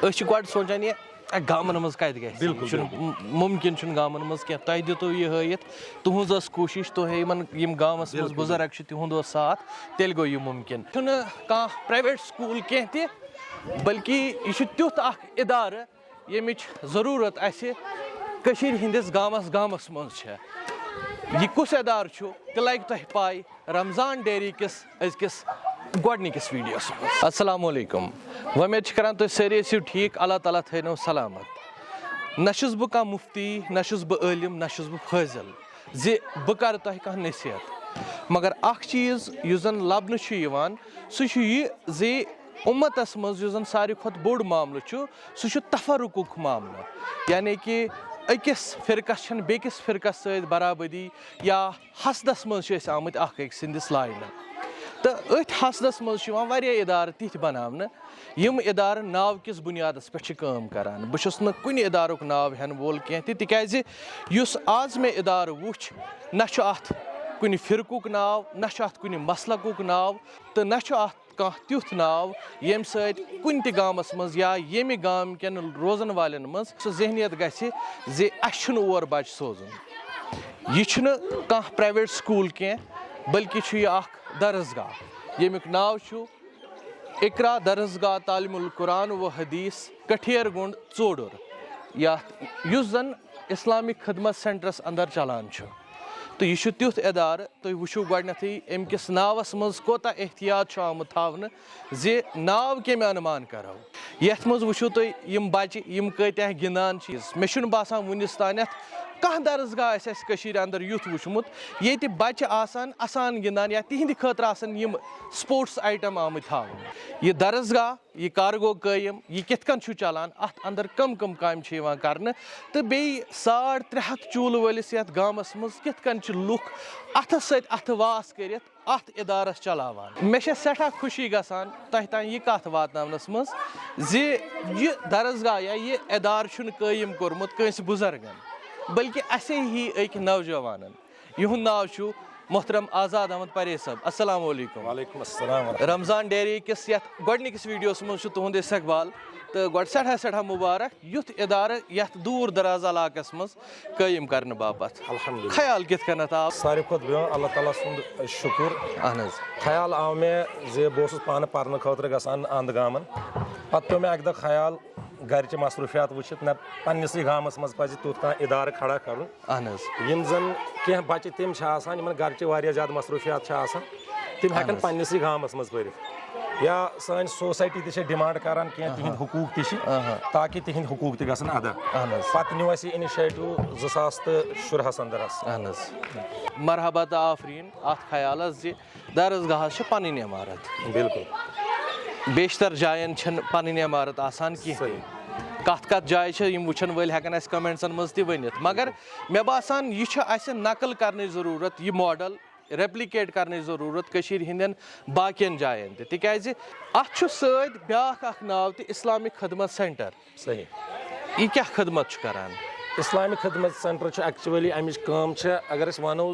गड सोचान ये गामन मज कत मुमकिन गामन मज कह तुम दितु यह हयित तुहज कोशिश तुम गामस मज बुजुर्ग तिहुंद साथ तेल गो यह मुमकिन कह प्राइवेट स्कूल कह त बल्कि यह तुथ इदार यमिच जरूरत हंदिस गामस मज यह कुस इदार तह लग तुह पाई रमजान डेयरी किस अजकिस गोडनिकिस वीडियोस मज। अस्सलाम वालेकुम, उम्मीद करान तुम सारे ٲسِو ठीक, अल्लाह ताला थो सलामत। न बह कह मुफ्ती, न बह आलिम, न बह फाजिल जे बह कर तुह कह नसीहत, मगर अख चीज़ युस जन लबन सह यह जे उम्मतस मज युस जन सारी खुद बोड़ मामल सह तफरुक मामला, यानी कि अकिस फिरकस बेकिस फिरकस सत बराबरी या हसदस मज आमत अख सिंदिस लाइन, तो अथ हसदस मज इदार तिथ बनाने यम इदार नाव किस बुनियादस पे काम करान। बहुस न कुन इदारुक नाव हेन वोल कह तिकाज युस आज मे इदार वुच न अथ कुन फिरकुक नाव, न अथ कुन मसलकुक नाव, तो न अथ कह तुथ नाव यम सन गामस मज या यमि गाम कन रोजन वालन मज सो जहनियत गि जे अस और बच सोजन। यह कह प्राइवेट स्कूल कह बल्कि यह दरसगाह यमुक नाव इकरा दरसगाह तालीमुल कुरान व हदीस कठेरगुंड चोडुर या जन इस्लामिक खदमत सेंटरस अंदर चलान। तो यह तुथ इदार तुम वो गथी अमकिस नावस मज कोता एहतियात आमुत थावन जे नाव कम अनुमान करो। यथ मज वो तुम बच्चे कत्या गिंदान चीज मे बासान वनिस तान कह दरसगाह अंदर युथ वुचमुत ये बच्चे आसान गिंदान या तिहंद खतर यम स्पोर्ट्स आइटम आमुत थावन। यह दरसगाह यह कर गो कायम, यह कित कन चलान, अत अंदर कम काम कर तो बे 350 चूल वलिस यथ गामस मज कित कन लुक अथ सथ वास कर अत इदारस चलावान। मे सठा खुशी गसान तह तान यह कथ वातनावनस मज जे यह दरसगाह या यह इदार कायम कोरमुत कंस बुजुर्गन बल्कि असे ही एक नौजवान। यहुंद नाव मोहतरम आज़ाद अहमद परेज साहब। अस्सलाम वालेकुम। वालेकुम अस्सलाम। रमजान डेयरी किस गोडनिकिस वीडियोस मज तुहद इस्तकबाल तो गोड सठा मुबारक युथ इदार यथ दूर दराज इलाकस मज कायम करने बापत अल्हम्दुलिल्लाह। ख्याल कित कनत आव? सारी खुद अल्लाह ताला सुंद शुक्र। अहन ख्याल आव मे जे बहुत पान पान खतर गसान अंद गामन पे पे मे अक दह ख्याल घर मसरूफियात वुचित न पन्निस गामस मज पज तुथ कह इदार खड़ा कर यम जन कह बच्चे तम घर ज्यादा मसरूफियात तम हेकन पन्निस गामस मज पर या सान सोसाइटी ति डिमांड करान कह तिहिंद हुकूक ति ताकि तिहिंद हुकूक ति गसन अदा। पत न्यू अस इनिशिएटिव 2017 अंदर। मरहबा तो आफरीन अत ख्याल जे दरसगाह पन इमारत बिल्कुल बेशतर जायन पन इमारत आसान कह कत जाय वुचन वल हेकन कमेंट्सन मज वन, मगर मे बासान यह नकल करने जरूरत, यह मॉडल रेप्लिकेट करने जरूरत हिंदन बाकियन जायन तिकाज अत सत ब्याख नाव त इस्लामिक खदमत सेंटर। सही यह क्या खदमत करान? इस्लामिक खदमत सेंटर एक्चुअली अमिच काम अगर अस वनो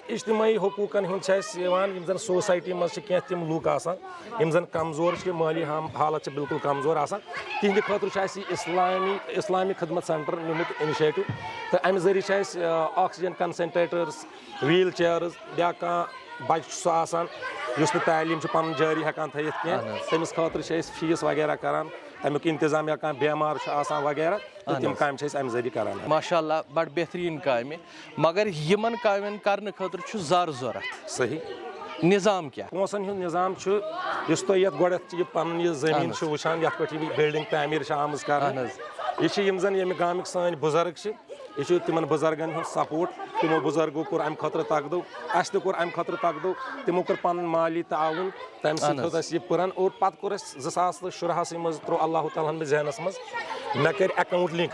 इज्तिमाई हकूकन हूँ जन सोसाइटी मज कह तम लूक जन कमजोर माली हालत बिल्कुल कमजोर तिहंद खतर इस्लामिक खदमत सेंटर निमुत इनिशिएटिव तो अमि जरिए ऑक्सीजन कंसनट्रेटर्स, व्हील चेयर्स, ब्या बच्चा सह तालीम पन जारी हेकान थी कह तमिस खतर फीस वगैरह करान अमुक इंतजाम या कह बेमार वगैरह तो तम काम अमि जरिए करान। माशाअल्लाह बड़ बेहतरीन काम, मगर यमन कामन करने खतर जर जरूरत। सही निज़ाम क्या पोसन हुंद निज़ाम तुम गोडथ पन जमीन वुचान ये पे बिल्डिंग तामीर आमज कर यह जन यम गामिक सान बुजुर्ग यह तिमन बुजुर्गन हूँ सपोर्ट, तमो बुजुर्गो कोर अम खतर तकदो अस कोर अम खतर तकदो तमो कोर पन माली ताउन तम सह पुरन और पत कोर 2017 मज त्रो अल्लाह ताला जहनस मज मे कर अकाउंट लिंक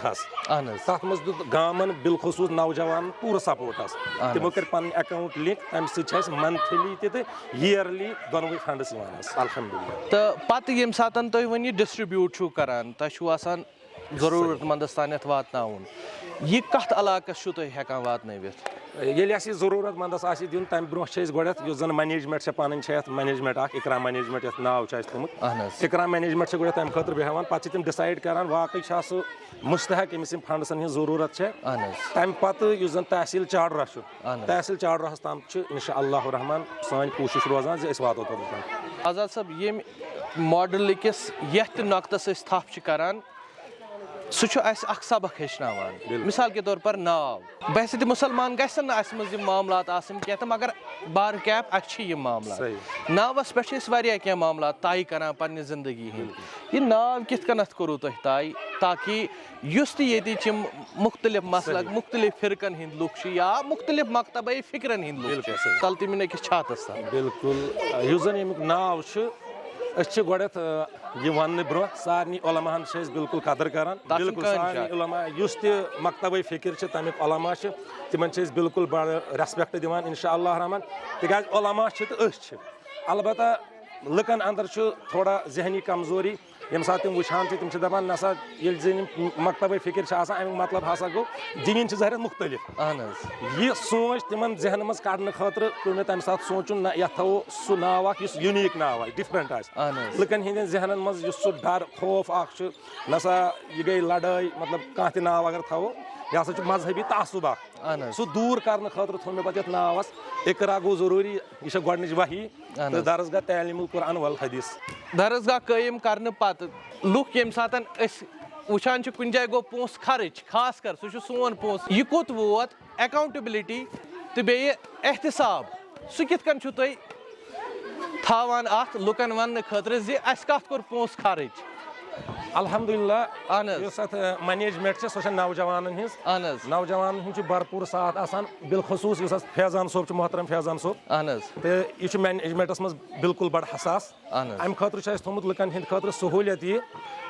तथ मज दुत गामन बिलखसूस नौजवान पूरा सपोर्ट तमो कर पन अकाउंट लिंक तम सह मंथली तो ईयरली दोनों फंड्स अल्हम्दुलिल्लाह। तो पत यम सातन तुम वन डिस्ट्रीब्यूट करान तुम जरूरतमंदस तान वातनाउन ये कत इलाकस छु तुम हेकान वातनवित येले अस जरूरत मंदस आसि दिन तम ब्रोह गोडत युस जन मैनेजमेंट से पन मैनेजमेंट इकरा मैनेजमेंट ये नाव थोमुत इकरा मैनेजमेंट गोड तम खतर बेहान पे तम डिसाइड करान वाकई सह मुस्तहक अमिस फंडसन हज जरूरत है तम पत युस जन तहसील चाडरा तहसील चाडरास तम इंशाअल्लाह रहमान सान कोशिश रोजान जे वातो तोतन। आजाद साहब ये मॉडल किस यथ नक्तस थप करान सह सबक हेचनावान मिसाल के तौर पर नाव वैसे तो मुसलमान गसन मज मामलात कह मगर बार कैप अच्छे मामला नावस पे क्या मामला तय करान पन्ने जिंदगी हंद यह नाव कित कनथ करो तुम तय ताकि युस ये मुख्तलिफ मसलक मुख्तलिफ फिरकन हंद लुक या मुख्तलिफ मकतब फिक्रन हंद लुक तल तमिन अकिस छातस तल बिल्कुल युस जन यमुक नाव गोडत यह वन ब्रो सारे उलमाहन बिल्कुल कदर करान बिल्कुल सारे उलमा युस मकतब फिक्र तमिक उलमा तिमन बिल्कुल बड़ रेस्पेक्ट दिवान इंशाअल्लाह रहमान तिकाज उलमा तो अलबत्ता लुकन अंदर थोड़ा जहनी कमजोरी यम साथ तुम वुचान तुम दपान नसा मकतब फिक्र अमिक मतलब हसा गो दीन जहर मुख्तलिफ यह सोच तिमन जहन मज कड़ने खतर पे मे तम साथ सोचुन ना यह थो सह नाव यूनिक नाव डिफरेंट लुकन हंद जहन मज डर खौफ नसा यह गई लड़ाई मतलब कह त नाव अगर थो यह हसा मजहबी तासुब सह दूर कर खतर थो मे पे नावस इकरा गो जरूरी यह गोडनिच वही तो दरसगाह तालीमुल कुरान वल हदीस दरसगाह कायम करने पत लुक यम सात वुचान कुन जाय गो पोस खर्च खास कर सह सोन पोस यह कोत वोत अकाउंटेबिलिटी तो बे एहतसाब सह कित कन छु तुम थावान अत लुकन वन खतर जे अस कत कोर पोस खर्च अल्हम्दुलिल्लाह मैनेजमेंट सह नौजवान नौजवान भरपूर साथ आसान बिलखसूस फैजान सोब मोहतरम फैजान सोब तो यह मैनेजमेंटस मज बिल्कुल बड़ हसास अम खतर थोमुत लुकन हंद खतर सहूलियत यह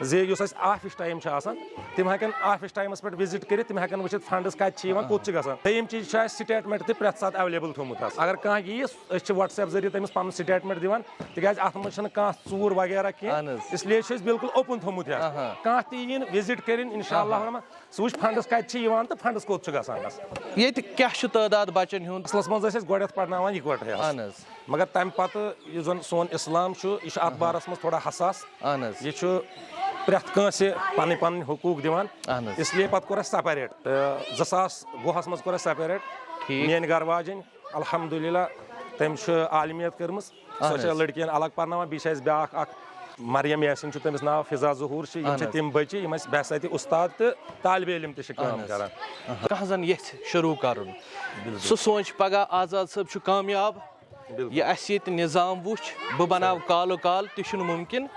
जे ऑफिस टाइम तम हेकन ऑफिस टाइमस पे विजिट कर तम हेकन वुचित फंड्स कत कोत गसान दोयम चीज स्टेटमेंट तो प्रेथ साथ अवेलेबल थोमुत अगर कह यी व्हाट्सएप जरिए तमिस पन स्टेटमेंट दिवान तिकाज अत मज चूर वगैरह कह इसलिए बिल्कुल ओपन थोमुत कह तीन विजिट कर इंशाअल्लाह सह वुच फंड्स कत तो फंड्स कोत गसान ये क्या तादाद बचन हूं असलस मज गोडत पढ़नावान इकवटे मगर तम पत यह जन सोन इस्लाम यह अत बारस मज थोड़ा हसास यह प्रेथ कंस पन पन हुकूक दिवान इसलिए पत कोर सेपरेट 2020 मज कोर सेपरेट मेन घर वाजन अल्हम्दुलिल्लाह तम आलमियत कर्म सह लड़कियन अलग पढ़नावान बी ब्या मरियम यासिन तमिस नाव फिजा जहूर तम बच्चे बहसा उस्ताद तो तालिब इलम तरान कह जन ये शुरू कर सह सोच पगह आजाद साहब कामयाब यह निज़ाम वुच बह बनाव कालो काल तह मुमकिन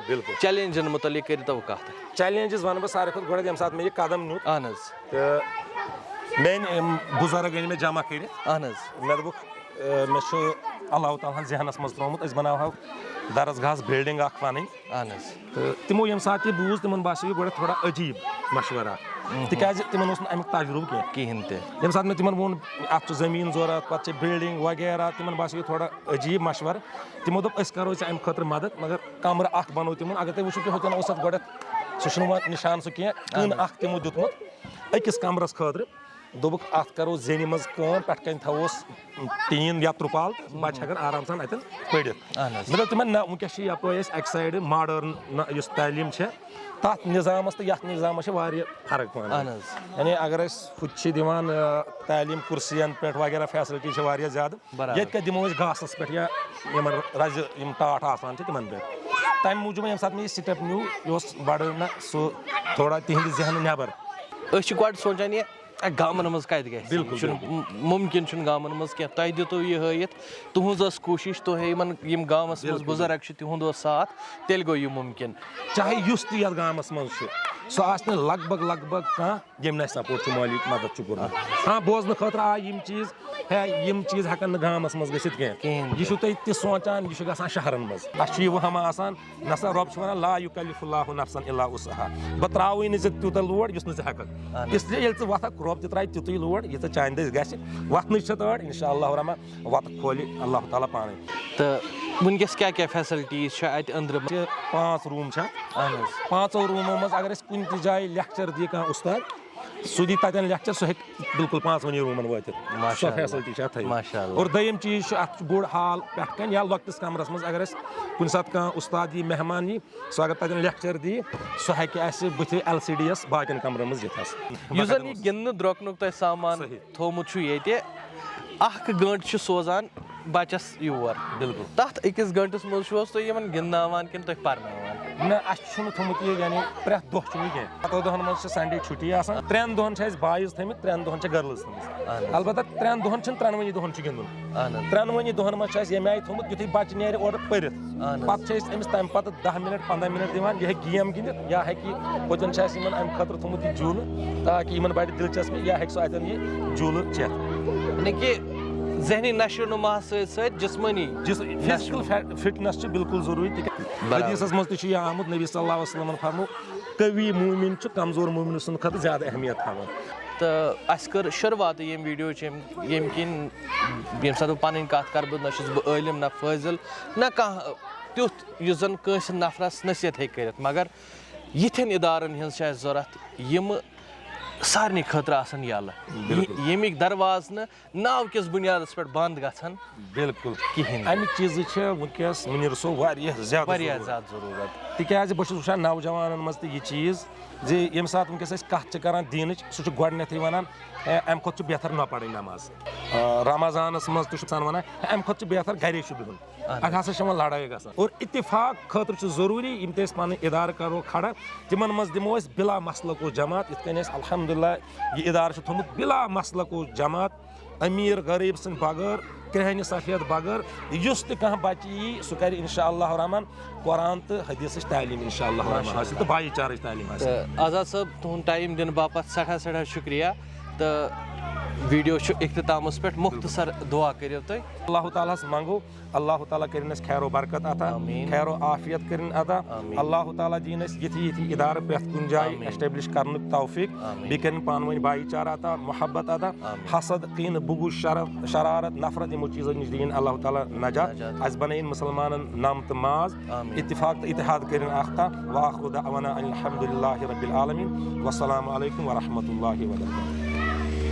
चैलेंजन मुतलिक करो कत चैलेंजेस वन बह सारे खुद गोड ये सात मे यह कदम न्यूत तो मेन बुजुर्ग मे जमा कर मे दोपुक मे अल्लाह ताला जहनस मज त्रोमुत अस बनावो दरसगाह बिल्डिंग पन तो तमो ये सात बूझ तिमन बासे गोड थोड़ा अजीब मशवरा तिकाज तिमन अमुक तजुर्बे कहें ये सात मे तिमन वोन अत जमीन जरूरत पे बिल्डिंग वगैरह तिमन बासे थोड़ा अजीब मशवर तिमो दोप अस करो अमि खतर मदद मगर कमर अख बनो तिमन अगर तुम वो होतन उस गोड सह निशान सह कह कन अख तिमो दुतमुत अकिस कमरस खतर दोपुक अत करो जेनि मज पे कन थोस टीन या त्रुपाल बच्चे हेकन आराम सान अतन पढ़ित मतलब तिमन ना वनकस यप अक साइड मॉडर्न इस तालीम तथ निज़ामस तो यथ निज़ामस फर्क पान यानी अगर हु दिवान तालीम कुर्सियन पे वगैरह फैसिलिटी ज्यादा ये दिमो घासस पे या रज टाट आसान तिमन पे तम मूजूब ये सात मे स्टेप न्यू यह बड़ ना सह थोड़ा तिहद जहन नेबर गोड सोचान ये गामन मज कत मुमकिन गामन मज कह तुम दितो यह हयत तुहज कोशिश तुम गामस मज बुजुर्ग तिहुंद साथ तेल गो यह मुमकिन चाहे युस तो यथ गामस मज सह लगभग कह यम सपोर्ट माली मदद कोर्मुत हाँ बोजन खतर आय यम चीज हेकन गामस मज गसित कह यह तुम सोचान यह गसान शहरन मज अह वहम आसान नसा रब वन ला युकल्लिफुल्लाहु नफ्सन इल्ला वुसअहा बह त्रावई नी त्यूत लोड युस नी हेकक इसलिए ये वथक रब त्रा तुत लोड यह चांद दस वथन तड़ इंशाअल्लाह रहमान वत खोल अल्लाह ताला पान तो वनकस क्या क्या फैसिलिटीज अंदर 5 रूम 5 रूमों मज अगर कुन जाए लेक्चर दी कह उस्ताद सू दी ततन लेक्चर सह बिल्कुल 5 रूमन वातित सो फैसिलिटी माशाअल्लाह। और दयम चीज अत बोड़ हाल पे या लकटिस कमरस मज अगर कुन सात उस्ताद यी मेहमान यी सो अगर ततन लेक्चर दी सो हेके बुथ LCD बाकन कमरन मज दिथस युजन ये गिंदन द्रोकनुक तय सामान थोमुत छु येते अख गंट छु सोजान बचस योर बिल्कुल तथ अकिस गंटस मज छुस तुम यमन गिंदनावान किन तुम परनावान न अस थोमुत ये यानी प्रेथ दोह छु ये पतो दोहन मज संडे छुट्टी आसान 3 दोहन छ बायज थमित 3 दोहन छ गर्ल्स थमित अलबत्ता 3 दोहन छ 3 दोहन छ गिंदन 3 दोहन मज छ यम आय थोमुत युथि बच नेर और परित पत छ अमिस तम पत 10 मिनट 15 मिनट दिवान यह गेम गिंदित या हेकी वजन छ यमन अम खतर थोमुत जूल ताकि यमन बड़ दिलचस्पी या हेक सो अतन ये जूल चेत यानी कि ज़हनी नशो नुमा सहित जिस्मानी फिजिकल फिटनेस बिल्कुल जरूरी हदीसस मज तह आमुत नबी सल्लल्लाहु अलैहि वसल्लम फरमो कवी मूमिन कमजोर मूमिन सुन खत ज्यादा अहमियत थवान तो अस कर शुरुआत यम वीडियो यम किन यम साथ पन कत कर बह न इलम न फाजिल न कह तुथ जन कंस नफरस नसीहत हे कर मगर यिथन इदारन हज जरूरत यम सारे खतर आसन यल यमिक दरवाज नाव किस बुनियाद पे बंद गन बिल्कुल कहें अमिक चीज वनकस मुनीर सो ज्यादा जरूरत तिकाज बहुत वुचान नौजवान मज ये चीज जे यम सात वनकस कत कर दीन सह गोडनेथ वनान अम खुद बेहतर न पढ़ नमाज रमजानस मज तुम वन अम खुद बेहतर घरे बिहुन अत हसा लड़ाई ग और इत्तिफाक खतर जरूरी यम ते पन इदार करो खड़ा तिमन मज दिमो बिला मसलको जमात इत अल्हम्दुलिल्लाह ये इदार थोमुत बिला मसलको जमात अमीर गरीब सन बगैर कहन सफेद बगैर युस तह बच्चे यी सह कर इंशाअल्लाह रहमान कुरान तो हदीस तालीम इंशाअल्लाह रहमान हासिल तो भाईचार तालीम हासिल। आजाद साहब तुहद टाइम दिन बापत सठा शुक्रिया तो वीडियो इख्तितामस पे मुख्तसर दुआ करो तुम अल्लाह ताला मंगो अल्लाह ताला कर खैरो बरकत अता खैरो आफियत कर अता अल्लाह ताला दीन यथि इदार प्रथ कुन जाय एस्टेब्लिश कर तौफीक बे कर पान वन भाईचारा अता मोहब्बत अता हसद कीन बुगु शरारत नफरत यमो चीजों निश दीन अल्लाह ताला नजात अस बन मुसलमान नाम तो माज इत्तिफाक इतिहाद कर अख्ता वाखुर दअवाना अल्हम्दुलिल्लाहि रब्बिल आलमीन वस्सलामु अलैकुम व रहमतुल्लाहि व बरकातुहू।